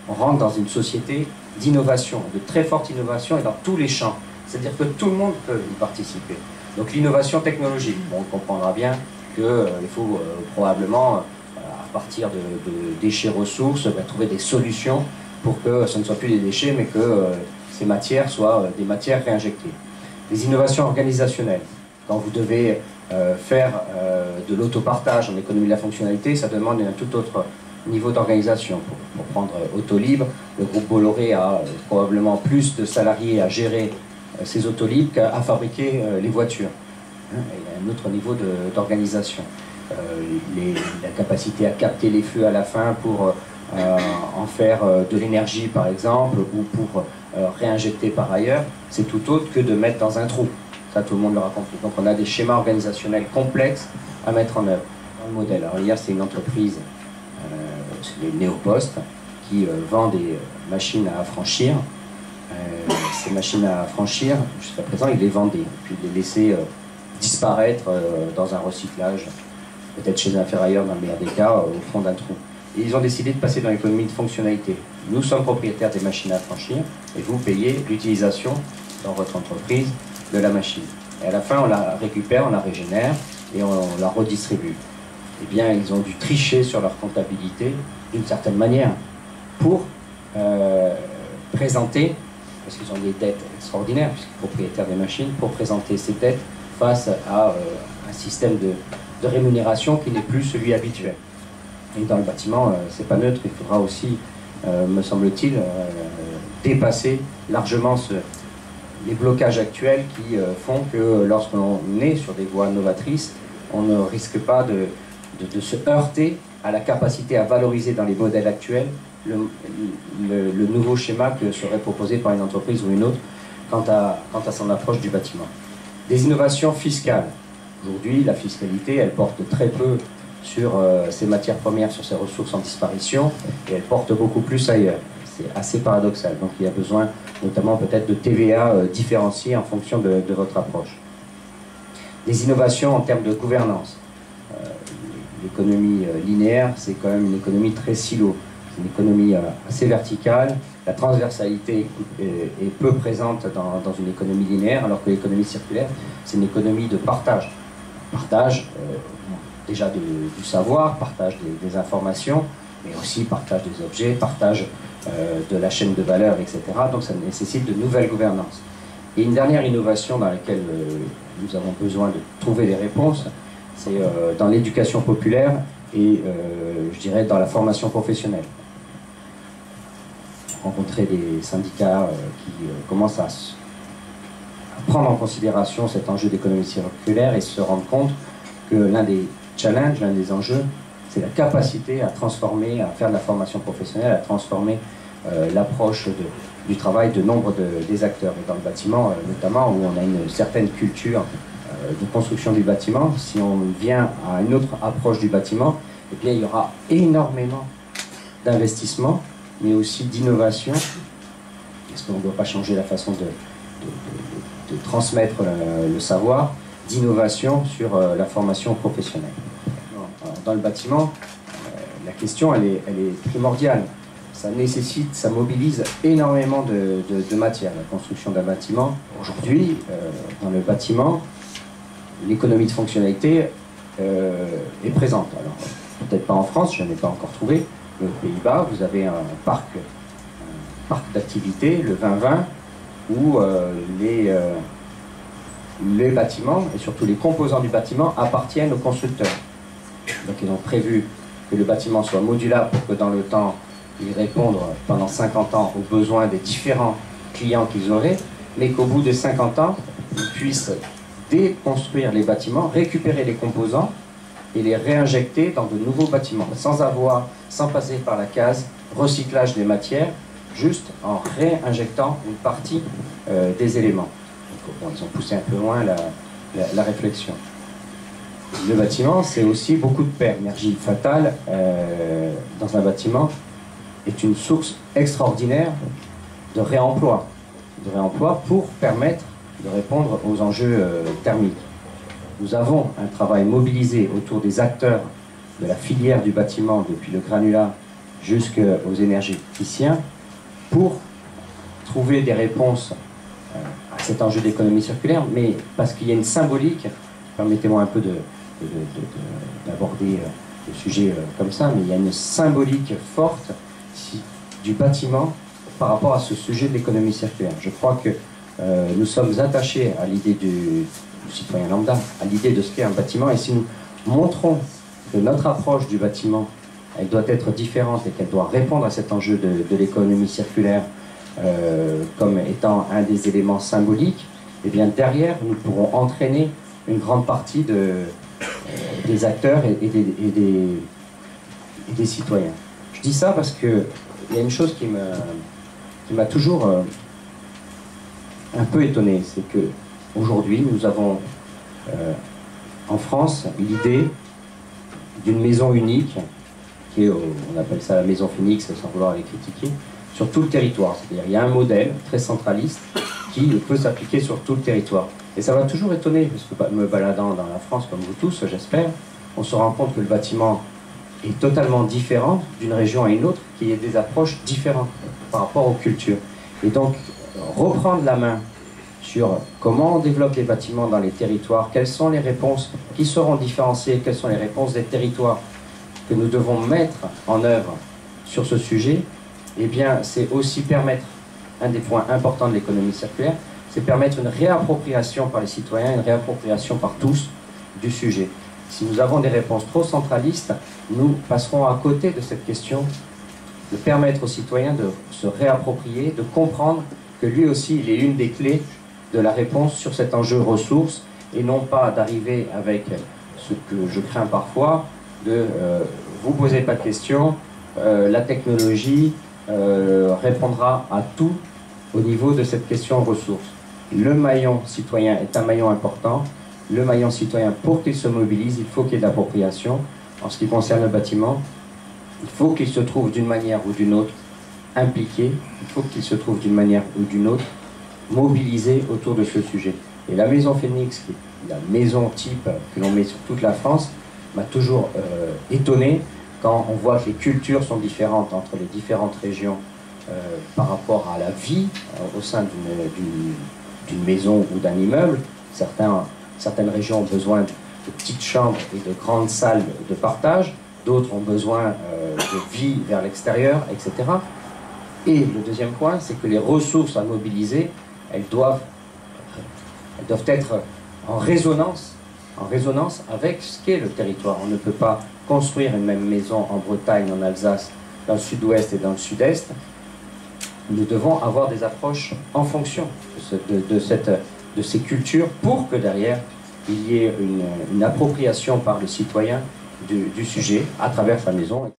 on rentre dans une société d'innovation, de très forte innovation et dans tous les champs. C'est-à-dire que tout le monde peut y participer. Donc l'innovation technologique, bon, on comprendra bien qu'il faut probablement, à partir de déchets ressources, trouver des solutions pour que ce ne soit plus des déchets, mais que ces matières soient des matières réinjectées. Les innovations organisationnelles, quand vous devez faire de l'autopartage en économie de la fonctionnalité, ça demande un tout autre niveau d'organisation. Pour prendre Autolib, le groupe Bolloré a probablement plus de salariés à gérer ces Autolib qu'à fabriquer les voitures. Il y a un autre niveau d'organisation. La capacité à capter les flux à la fin pour en faire de l'énergie par exemple, ou pour réinjecter par ailleurs, c'est tout autre que de mettre dans un trou. Ça, tout le monde l'aura compris. Donc on a des schémas organisationnels complexes à mettre en œuvre dans le modèle. Alors hier, c'est une entreprise, les Néopost, qui vend des machines à affranchir. Ces machines à affranchir, jusqu'à présent, ils les vendaient, puis les laissaient disparaître dans un recyclage, peut-être chez un ferrailleur dans le meilleur des cas, au fond d'un trou. Et ils ont décidé de passer dans l'économie de fonctionnalité. Nous sommes propriétaires des machines à affranchir et vous payez l'utilisation dans votre entreprise de la machine. Et à la fin, on la récupère, on la régénère et on la redistribue. Eh bien, ils ont dû tricher sur leur comptabilité d'une certaine manière pour présenter, parce qu'ils ont des dettes extraordinaires, puisqu'ils sont propriétaires des machines, pour présenter ces dettes face à un système de rémunération qui n'est plus celui habituel. Et dans le bâtiment, c'est pas neutre, il faudra aussi, me semble-t-il, dépasser largement les blocages actuels qui font que lorsqu'on est sur des voies novatrices, on ne risque pas de se heurter à la capacité à valoriser dans les modèles actuels le nouveau schéma que serait proposé par une entreprise ou une autre quant à son approche du bâtiment. Des innovations fiscales. Aujourd'hui, la fiscalité, elle porte très peu sur ces matières premières, sur ces ressources en disparition, et elle porte beaucoup plus ailleurs. C'est assez paradoxal. Donc il y a besoin notamment peut-être de TVA différenciée en fonction de votre approche. Des innovations en termes de gouvernance. L'économie linéaire, c'est quand même une économie très silo. C'est une économie assez verticale. La transversalité est peu présente dans une économie linéaire, alors que l'économie circulaire, c'est une économie de partage. Partage déjà du savoir, partage des informations, mais aussi partage des objets, partage de la chaîne de valeur, etc. Donc ça nécessite de nouvelles gouvernances. Et une dernière innovation dans laquelle nous avons besoin de trouver des réponses, c'est dans l'éducation populaire et je dirais dans la formation professionnelle. Rencontrer des syndicats qui commencent à prendre en considération cet enjeu d'économie circulaire et se rendre compte que l'un des challenges, l'un des enjeux, c'est la capacité à transformer, à faire de la formation professionnelle, à transformer l'approche du travail de nombre des acteurs. Et dans le bâtiment, notamment, où on a une certaine culture de construction du bâtiment, si on vient à une autre approche du bâtiment, eh bien, il y aura énormément d'investissements, mais aussi d'innovation. Est-ce qu'on ne doit pas changer la façon de transmettre le savoir, d'innovation sur la formation professionnelle. Dans le bâtiment, la question elle est primordiale. Ça nécessite, ça mobilise énormément de matière, la construction d'un bâtiment. Aujourd'hui, dans le bâtiment, l'économie de fonctionnalité est présente. Alors, peut-être pas en France, je n'en ai pas encore trouvé, mais aux Pays-Bas, vous avez un parc d'activités, le 2020, où les bâtiments, et surtout les composants du bâtiment, appartiennent aux constructeurs. Donc ils ont prévu que le bâtiment soit modulable pour que dans le temps, il réponde pendant 50 ans aux besoins des différents clients qu'ils auraient, mais qu'au bout de 50 ans, ils puissent déconstruire les bâtiments, récupérer les composants et les réinjecter dans de nouveaux bâtiments, sans passer par la case recyclage des matières, juste en réinjectant une partie des éléments. Donc, bon, ils ont poussé un peu loin la réflexion. Le bâtiment, c'est aussi beaucoup de paix. L'énergie fatale dans un bâtiment est une source extraordinaire de réemploi pour permettre de répondre aux enjeux thermiques. Nous avons un travail mobilisé autour des acteurs de la filière du bâtiment, depuis le granulat jusqu'aux énergéticiens, pour trouver des réponses à cet enjeu d'économie circulaire, mais parce qu'il y a une symbolique, permettez-moi un peu d'aborder le sujet comme ça, mais il y a une symbolique forte du bâtiment par rapport à ce sujet de l'économie circulaire. Je crois que nous sommes attachés à l'idée du citoyen lambda, à l'idée de ce qu'est un bâtiment, et si nous montrons que notre approche du bâtiment, elle doit être différente et qu'elle doit répondre à cet enjeu de l'économie circulaire comme étant un des éléments symboliques, et bien derrière, nous pourrons entraîner une grande partie des acteurs et des citoyens. Je dis ça parce qu'il y a une chose qui m'a toujours un peu étonné, c'est que aujourd'hui nous avons en France l'idée d'une maison unique, qui est, on appelle ça la maison Phoenix sans vouloir les critiquer, sur tout le territoire. C'est-à-dire il y a un modèle très centraliste qui peut s'appliquer sur tout le territoire. Et ça m'a toujours étonné, parce que me baladant dans la France, comme vous tous, j'espère, on se rend compte que le bâtiment est totalement différent d'une région à une autre, qu'il y ait des approches différentes par rapport aux cultures. Et donc, reprendre la main sur comment on développe les bâtiments dans les territoires, quelles sont les réponses qui seront différenciées, quelles sont les réponses des territoires que nous devons mettre en œuvre sur ce sujet, eh bien, c'est aussi permettre, un des points importants de l'économie circulaire, c'est permettre une réappropriation par les citoyens, une réappropriation par tous du sujet. Si nous avons des réponses trop centralistes, nous passerons à côté de cette question de permettre aux citoyens de se réapproprier, de comprendre que lui aussi, il est une des clés de la réponse sur cet enjeu ressources, et non pas d'arriver avec ce que je crains parfois, de vous posez pas de questions, la technologie répondra à tout au niveau de cette question ressources. Le maillon citoyen est un maillon important. Le maillon citoyen, pour qu'il se mobilise, il faut qu'il y ait de l'appropriation. En ce qui concerne le bâtiment, il faut qu'il se trouve d'une manière ou d'une autre impliqué, il faut qu'il se trouve d'une manière ou d'une autre mobilisé autour de ce sujet. Et la maison Phoenix, qui est la maison type que l'on met sur toute la France, m'a toujours étonné quand on voit que les cultures sont différentes entre les différentes régions par rapport à la vie au sein d'une maison ou d'un immeuble. Certaines régions ont besoin de petites chambres et de grandes salles de partage, d'autres ont besoin de vie vers l'extérieur, etc. Et le deuxième point, c'est que les ressources à mobiliser, elles doivent être en résonance avec ce qu'est le territoire. On ne peut pas construire une même maison en Bretagne, en Alsace, dans le sud-ouest et dans le sud-est. Nous devons avoir des approches en fonction de ces cultures pour que derrière, il y ait une appropriation par le citoyen du sujet à travers sa maison.